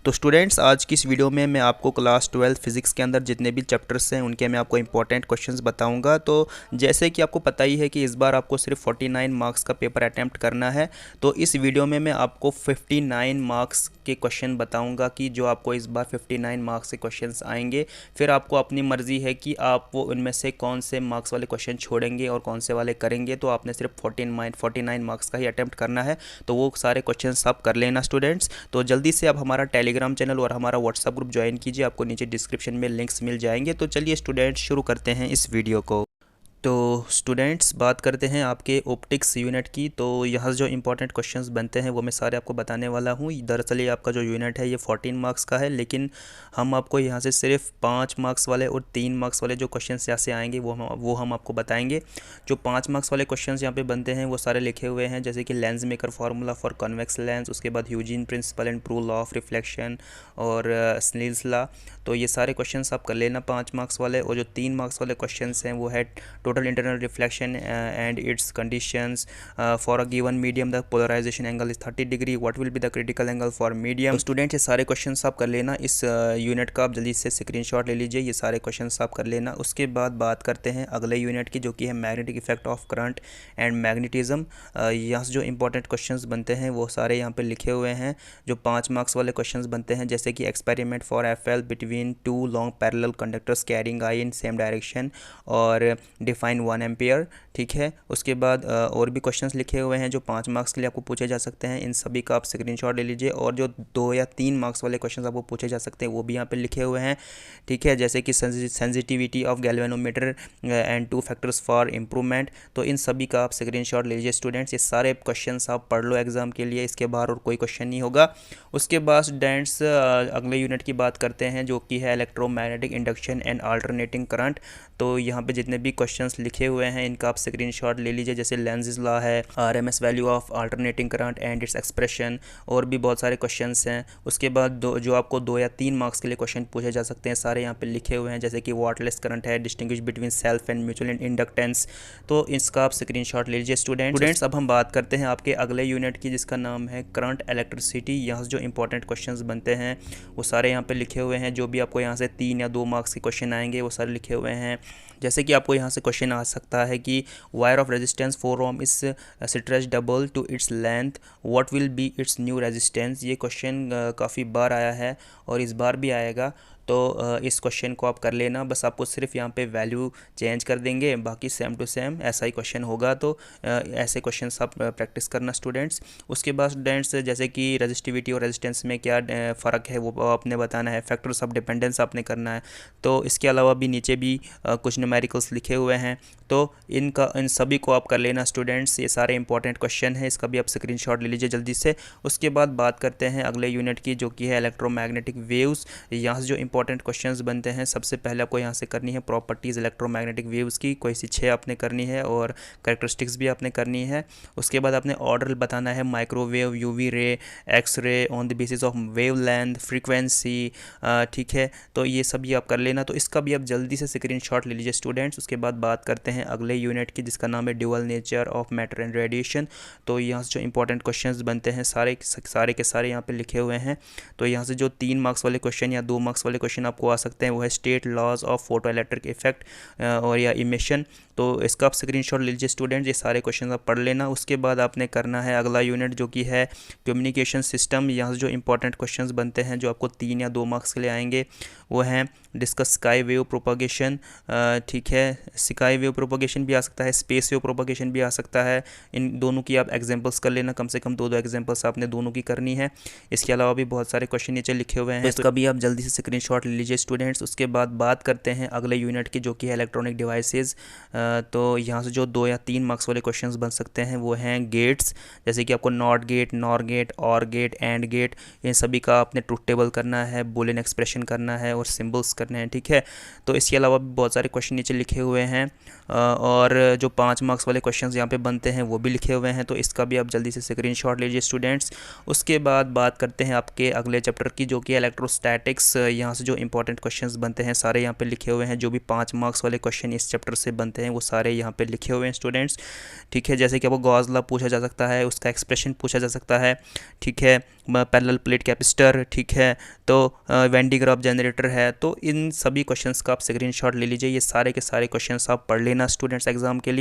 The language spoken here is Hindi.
तो स्टूडेंट्स, आज की इस वीडियो में मैं आपको क्लास 12 फिज़िक्स के अंदर जितने भी चैप्टर्स हैं उनके मैं आपको इंपॉर्टेंट क्वेश्चंस बताऊंगा। तो जैसे कि आपको पता ही है कि इस बार आपको सिर्फ 49 मार्क्स का पेपर अटैम्प्ट करना है। तो इस वीडियो में मैं आपको 59 मार्क्स के क्वेश्चन बताऊंगा कि जो आपको इस बार 59 मार्क्स के क्वेश्चंस आएंगे। फिर आपको अपनी मर्ज़ी है कि आप वो उनमें से कौन से मार्क्स वाले क्वेश्चन छोड़ेंगे और कौन से वाले करेंगे। तो आपने सिर्फ 49 मार्क्स का ही अटैम्प्ट करना है। तो वो सारे क्वेश्चन आप कर लेना स्टूडेंट्स। तो जल्दी से आप हमारा टेलीग्राम चैनल और हमारा व्हाट्सअप ग्रुप ज्वाइन कीजिए, आपको नीचे डिस्क्रिप्शन में लिंक्स मिल जाएंगे। तो चलिए स्टूडेंट्स, शुरू करते हैं इस वीडियो को। तो स्टूडेंट्स, बात करते हैं आपके ऑप्टिक्स यूनिट की। तो यहाँ जो इंपॉर्टेंट क्वेश्चंस बनते हैं वो मैं सारे आपको बताने वाला हूँ। दरअसल ये आपका जो यूनिट है ये 14 मार्क्स का है, लेकिन हम आपको यहाँ से सिर्फ 5 मार्क्स वाले और 3 मार्क्स वाले जो क्वेश्चंस यहाँ से आएंगे वो हम आपको बताएंगे। जो 5 मार्क्स वाले क्वेश्चंस यहाँ पे बनते हैं वो सारे लिखे हुए हैं, जैसे कि lens maker formula for convex lens, उसके बाद Huygens principle and proof law of reflection और स्नेल्स लॉ। तो ये सारे क्वेश्चंस आप कर लेना 5 मार्क्स वाले। और जो 3 मार्क्स वाले क्वेश्चंस हैं वो है total internal reflection and its conditions for a given medium the polarization angle is 30 degree, what will be the critical angle for medium। तो स्टूडेंट, ये सारे क्वेश्चंस आप कर लेना। इस यूनिट का आप जल्दी से स्क्रीनशॉट ले लीजिए, ये सारे क्वेश्चंस आप कर लेना। उसके बाद बात करते हैं अगले यूनिट की, जो कि है magnetic effect of current and magnetism. यहाँ से जो इंपॉर्टेंट क्वेश्चंस बनते हैं वो सारे यहाँ पे लिखे हुए हैं। जो 5 मार्क्स वाले क्वेश्चंस बनते हैं, जैसे कि experiment for FL between two long parallel conductors carrying I in same direction और डिफाइन 1 एम्पियर। ठीक है, उसके बाद और भी क्वेश्चंस लिखे हुए हैं जो 5 मार्क्स के लिए आपको पूछे जा सकते हैं। इन सभी का आप स्क्रीनशॉट ले लीजिए। और जो 2 या 3 मार्क्स वाले क्वेश्चंस आपको पूछे जा सकते हैं वो भी यहाँ पे लिखे हुए हैं। ठीक है, जैसे कि sensitivity of galvanometer and 2 factors for improvement. तो इन सभी का आप स्क्रीनशॉट ले लीजिए स्टूडेंट्स। ये सारे क्वेश्चंस आप पढ़ लो एग्जाम के लिए, इसके बाहर और कोई क्वेश्चन नहीं होगा। उसके बाद स्टूडेंट्स अगले यूनिट की बात करते हैं, जो कि है electromagnetic induction and alternating current. तो यहाँ पे जितने भी क्वेश्चंस लिखे हुए हैं इनका आप स्क्रीनशॉट ले लीजिए, जैसे लेंज़ लॉ है, RMS value of alternating current and its expression, और भी बहुत सारे क्वेश्चंस हैं। उसके बाद जो आपको 2 या 3 मार्क्स के लिए क्वेश्चन पूछे जा सकते हैं सारे यहाँ पे लिखे हुए हैं, जैसे कि वाटलेस करंट है, distinguish between self and mutual inductance. तो इसका आप स्क्रीनशॉट ले लीजिए स्टूडेंट्स। अब हम बात करते हैं आपके अगले यूनिट की, जिसका नाम है करंट इलेक्ट्रिसिटी। यहाँ से जो इंपॉर्टेंट क्वेश्चन बनते हैं वो सारे यहाँ पे लिखे हुए हैं। जो भी आपको यहाँ से 3 या 2 मार्क्स के क्वेश्चन आएंगे वो सारे लिखे हुए हैं। जैसे कि आपको यहाँ से क्वेश्चन आ सकता है कि wire of resistance 4 ohm is stretch double to its length, what will be its new resistance. ये क्वेश्चन काफ़ी बार आया है और इस बार भी आएगा। तो इस क्वेश्चन को आप कर लेना, बस आपको सिर्फ यहाँ पे वैल्यू चेंज कर देंगे, बाकी सेम टू सेम ऐसा ही क्वेश्चन होगा। तो ऐसे क्वेश्चंस आप प्रैक्टिस करना स्टूडेंट्स। उसके बाद स्टूडेंट्स, जैसे कि रेजिस्टिविटी और रेजिस्टेंस में क्या फ़र्क है वो आपने बताना है, फैक्टर्स ऑफ डिपेंडेंस आपने करना है। तो इसके अलावा भी नीचे भी कुछ न्यूमेरिकल्स लिखे हुए हैं, तो इन सभी को आप कर लेना स्टूडेंट्स। ये सारे इंपॉर्टेंट क्वेश्चन हैं, इसका भी आप स्क्रीनशॉट ले लीजिए जल्दी से। उसके बाद बात करते हैं अगले यूनिट की, जो कि है इलेक्ट्रोमैग्नेटिक वेव्स। यहाँ से जो इंपॉर्टेंट क्वेश्चंस बनते हैं, सबसे पहले आपको यहाँ से करनी है प्रॉपर्टीज़ इलेक्ट्रोमैग्नेटिक वेव्स की, कोई सी 6 आपने करनी है और कैरेक्टरिस्टिक्स भी आपने करनी है। उसके बाद आपने ऑर्डर बताना है, microwave, UV ray, X ray, on the basis of wave length, frequency. ठीक है, तो ये सभी आप कर लेना। तो इसका भी आप जल्दी से स्क्रीनशॉट ले लीजिए स्टूडेंट्स। उसके बाद बात करते हैं अगले यूनिट की, जिसका नाम है dual nature of matter and radiation. तो यहाँ से जो इंपॉर्टेंट क्वेश्चंस बनते हैं सारे के सारे यहाँ पे लिखे हुए हैं। तो यहाँ से जो 3 मार्क्स वाले क्वेश्चन या 2 मार्क्स वाले क्वेश्चन आपको आ सकते हैं वो है state laws of photoelectric effect और या इमिशन। तो इसका आप स्क्रीनशॉट ले लीजिए स्टूडेंट, ये सारे क्वेश्चन आप पढ़ लेना। उसके बाद आपने करना है अगला यूनिट, जो कि है कम्युनिकेशन सिस्टम। यहाँ से जो इंपॉर्टेंट क्वेश्चंस बनते हैं जो आपको 3 या 2 मार्क्स के लिए आएंगे वो हैं डिस्कस स्काई वेव प्रोपगेशन। ठीक है, स्काई वेव प्रोपगेशन भी आ सकता है, स्पेस वेव प्रोपगेशन भी आ सकता है। इन दोनों की आप एग्जांपल्स कर लेना, कम से कम 2 एग्जांपल्स आपने दोनों की करनी है। इसके अलावा भी बहुत सारे क्वेश्चन नीचे लिखे हुए हैं, तो इसका भी आप जल्दी से स्क्रीनशॉट ले लीजिए स्टूडेंट्स। उसके बाद बात करते हैं अगले यूनिट की, जो कि है इलेक्ट्रॉनिक डिवाइसेज। तो यहाँ से जो 2 या 3 मार्क्स वाले क्वेश्चंस बन सकते हैं वो हैं गेट्स, जैसे कि आपको नॉट गेट, नॉर गेट, और गेट, एंड गेट। इन सभी का आपने ट्रुथ टेबल करना है, बूलियन एक्सप्रेशन करना है और सिंबल्स करने हैं। ठीक है, तो इसके अलावा भी बहुत सारे क्वेश्चन नीचे लिखे हुए हैं और जो 5 मार्क्स वाले क्वेश्चंस यहाँ पे बनते हैं वो भी लिखे हुए हैं। तो इसका भी आप जल्दी से स्क्रीनशॉट लीजिए स्टूडेंट्स। उसके बाद बात करते हैं आपके अगले चैप्टर की, जो कि इलेक्ट्रोस्टैटिक्स। यहाँ से जो इंपॉर्टेंट क्वेश्चंस बनते हैं सारे यहाँ पे लिखे हुए हैं। जो भी 5 मार्क्स वाले क्वेश्चन इस चैप्टर से बनते हैं वो सारे यहाँ पे लिखे हुए हैं स्टूडेंट्स। ठीक है, जैसे कि आपको गॉस लॉ पूछा जा सकता है, उसका एक्सप्रेशन पूछा जा सकता है। ठीक है, पैरेलल प्लेट कैपेसिटर। ठीक है, तो वेन डी ग्राफ जनरेटर है। तो इन सभी क्वेश्चंस का आप स्क्रीनशॉट ले लीजिए, ये सारे के सारे क्वेश्चंस आप पढ़ लेना स्टूडेंट्स एग्जाम के लिए।